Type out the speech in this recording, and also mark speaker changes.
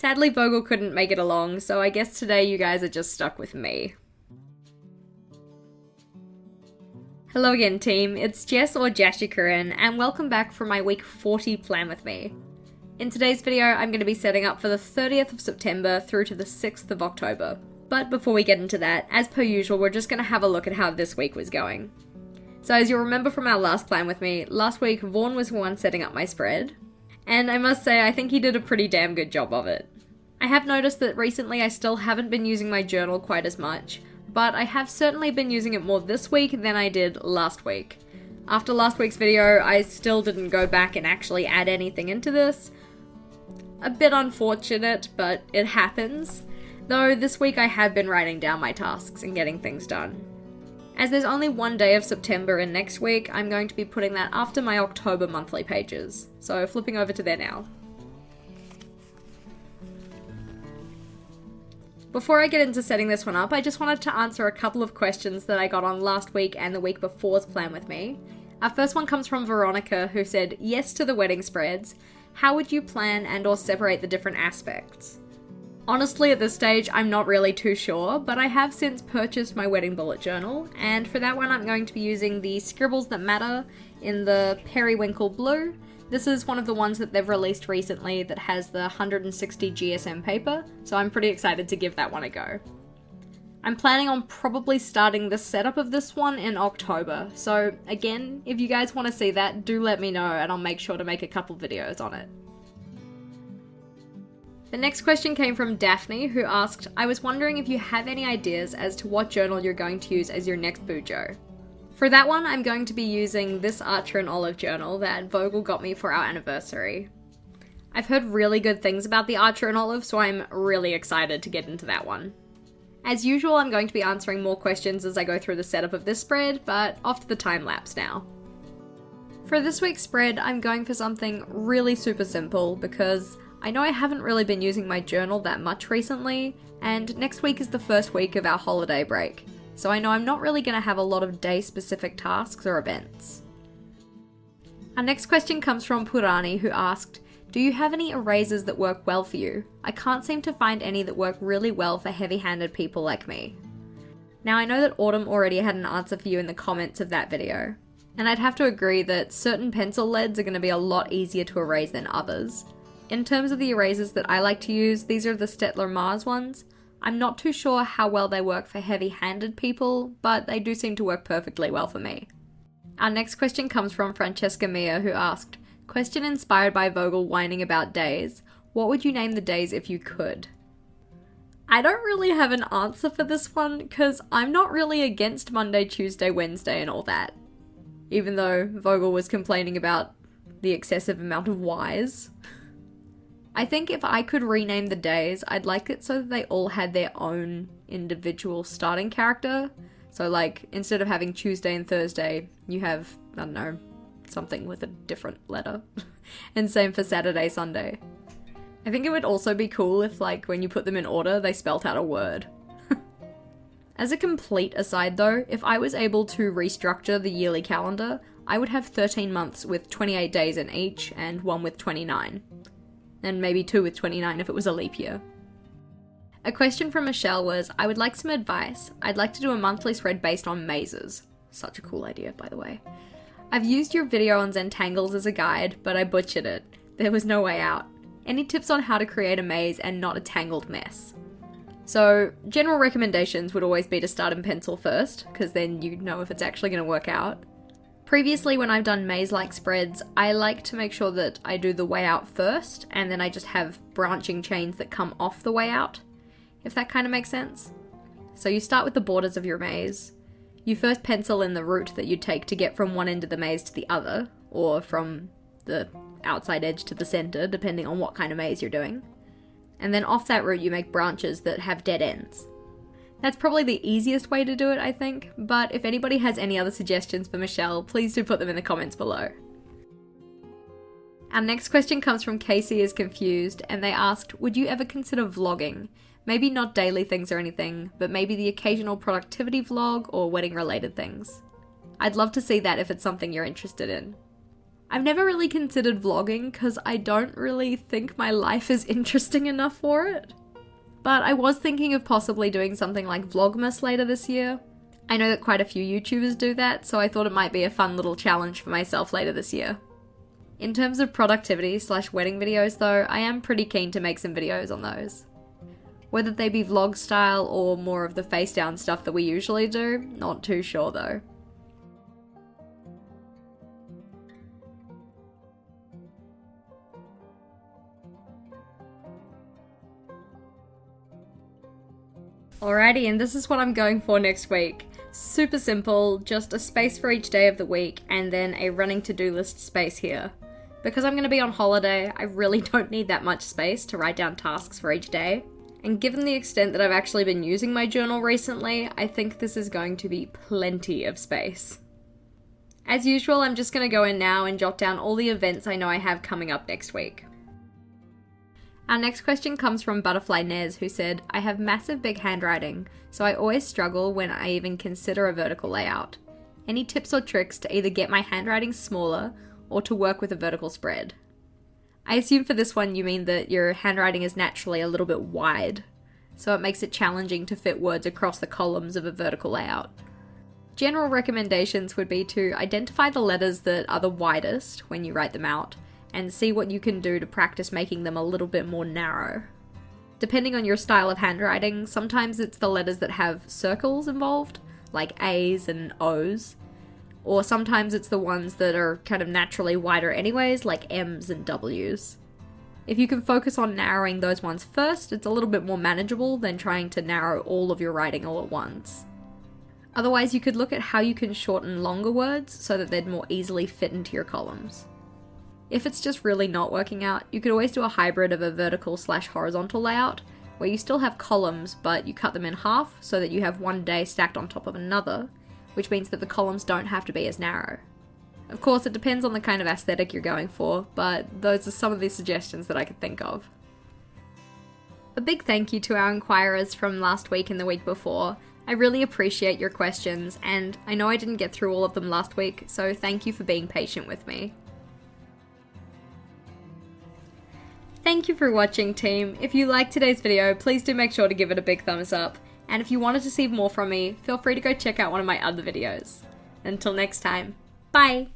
Speaker 1: Sadly, Vogel couldn't make it along, so I guess today you guys are just stuck with me. Hello again team, it's Jess or JashiiCorrin, and welcome back for my week 40 plan with me. In today's video, I'm going to be setting up for the 30th of September through to the 6th of October. But before we get into that, as per usual, we're just going to have a look at how this week was going. So as you'll remember from our last plan with me, last week Vaughn was the one setting up my spread, and I must say I think he did a pretty damn good job of it. I have noticed that recently I still haven't been using my journal quite as much, but I have certainly been using it more this week than I did last week. After last week's video, I still didn't go back and actually add anything into this. A bit unfortunate, but it happens. Though this week I have been writing down my tasks and getting things done. As there's only one day of September in next week, I'm going to be putting that after my October monthly pages. So flipping over to there now. Before I get into setting this one up, I just wanted to answer a couple of questions that I got on last week and the week before's plan with me. Our first one comes from Veronica, who said, yes to the wedding spreads. How would you plan and or separate the different aspects? Honestly, at this stage, I'm not really too sure, but I have since purchased my wedding bullet journal, and for that one I'm going to be using the Scribbles That Matter in the Periwinkle Blue. This is one of the ones that they've released recently that has the 160 GSM paper, so I'm pretty excited to give that one a go. I'm planning on probably starting the setup of this one in October, so again, if you guys want to see that, do let me know and I'll make sure to make a couple videos on it. The next question came from Daphne, who asked, I was wondering if you have any ideas as to what journal you're going to use as your next bujo. For that one, I'm going to be using this Archer and Olive journal that Vogel got me for our anniversary. I've heard really good things about the Archer and Olive, so I'm really excited to get into that one. As usual, I'm going to be answering more questions as I go through the setup of this spread, but off to the time lapse now. For this week's spread, I'm going for something really super simple because I know I haven't really been using my journal that much recently, and next week is the first week of our holiday break. So I know I'm not really going to have a lot of day-specific tasks or events. Our next question comes from Purani, who asked, do you have any erasers that work well for you? I can't seem to find any that work really well for heavy-handed people like me. Now I know that Autumn already had an answer for you in the comments of that video, and I'd have to agree that certain pencil leads are going to be a lot easier to erase than others. In terms of the erasers that I like to use, these are the Staedtler Mars ones. I'm not too sure how well they work for heavy-handed people, but they do seem to work perfectly well for me. Our next question comes from Francesca Mia, who asked, question inspired by Vogel whining about days. What would you name the days if you could? I don't really have an answer for this one, because I'm not really against Monday, Tuesday, Wednesday and all that. Even though Vogel was complaining about the excessive amount of Ys. I think if I could rename the days, I'd like it so that they all had their own individual starting character. So like, instead of having Tuesday and Thursday, you have, I don't know, something with a different letter. And same for Saturday, Sunday. I think it would also be cool if, like, when you put them in order, they spelt out a word. As a complete aside though, if I was able to restructure the yearly calendar, I would have 13 months with 28 days in each and one with 29. And maybe 2 with 29 if it was a leap year. A question from Michelle was, I would like some advice. I'd like to do a monthly spread based on mazes. Such a cool idea, by the way. I've used your video on Zentangles as a guide, but I butchered it. There was no way out. Any tips on how to create a maze and not a tangled mess? So, general recommendations would always be to start in pencil first, because then you know if it's actually going to work out. Previously, when I've done maze-like spreads, I like to make sure that I do the way out first, and then I just have branching chains that come off the way out, if that kind of makes sense. So you start with the borders of your maze. You first pencil in the route that you take to get from one end of the maze to the other, or from the outside edge to the center, depending on what kind of maze you're doing. And then off that route you make branches that have dead ends. That's probably the easiest way to do it, I think, but if anybody has any other suggestions for Michelle, please do put them in the comments below. Our next question comes from Casey is Confused, and they asked, would you ever consider vlogging? Maybe not daily things or anything, but maybe the occasional productivity vlog or wedding related things. I'd love to see that if it's something you're interested in. I've never really considered vlogging because I don't really think my life is interesting enough for it. But I was thinking of possibly doing something like Vlogmas later this year. I know that quite a few YouTubers do that, so I thought it might be a fun little challenge for myself later this year. In terms of productivity/wedding videos though, I am pretty keen to make some videos on those. Whether they be vlog style or more of the face down stuff that we usually do, not too sure though. Alrighty, and this is what I'm going for next week. Super simple, just a space for each day of the week and then a running to-do list space here. Because I'm going to be on holiday, I really don't need that much space to write down tasks for each day. And given the extent that I've actually been using my journal recently, I think this is going to be plenty of space. As usual, I'm just going to go in now and jot down all the events I know I have coming up next week. Our next question comes from Butterfly Nez, who said, I have massive big handwriting, so I always struggle when I even consider a vertical layout. Any tips or tricks to either get my handwriting smaller or to work with a vertical spread? I assume for this one you mean that your handwriting is naturally a little bit wide, so it makes it challenging to fit words across the columns of a vertical layout. General recommendations would be to identify the letters that are the widest when you write them out, and see what you can do to practice making them a little bit more narrow. Depending on your style of handwriting, sometimes it's the letters that have circles involved, like A's and O's, or sometimes it's the ones that are kind of naturally wider anyways, like M's and W's. If you can focus on narrowing those ones first, it's a little bit more manageable than trying to narrow all of your writing all at once. Otherwise, you could look at how you can shorten longer words so that they'd more easily fit into your columns. If it's just really not working out, you could always do a hybrid of a vertical/horizontal layout, where you still have columns, but you cut them in half so that you have one day stacked on top of another, which means that the columns don't have to be as narrow. Of course, it depends on the kind of aesthetic you're going for, but those are some of the suggestions that I could think of. A big thank you to our inquirers from last week and the week before. I really appreciate your questions, and I know I didn't get through all of them last week, so thank you for being patient with me. Thank you for watching, team. If you liked today's video, please do make sure to give it a big thumbs up. And if you wanted to see more from me, feel free to go check out one of my other videos. Until next time, bye!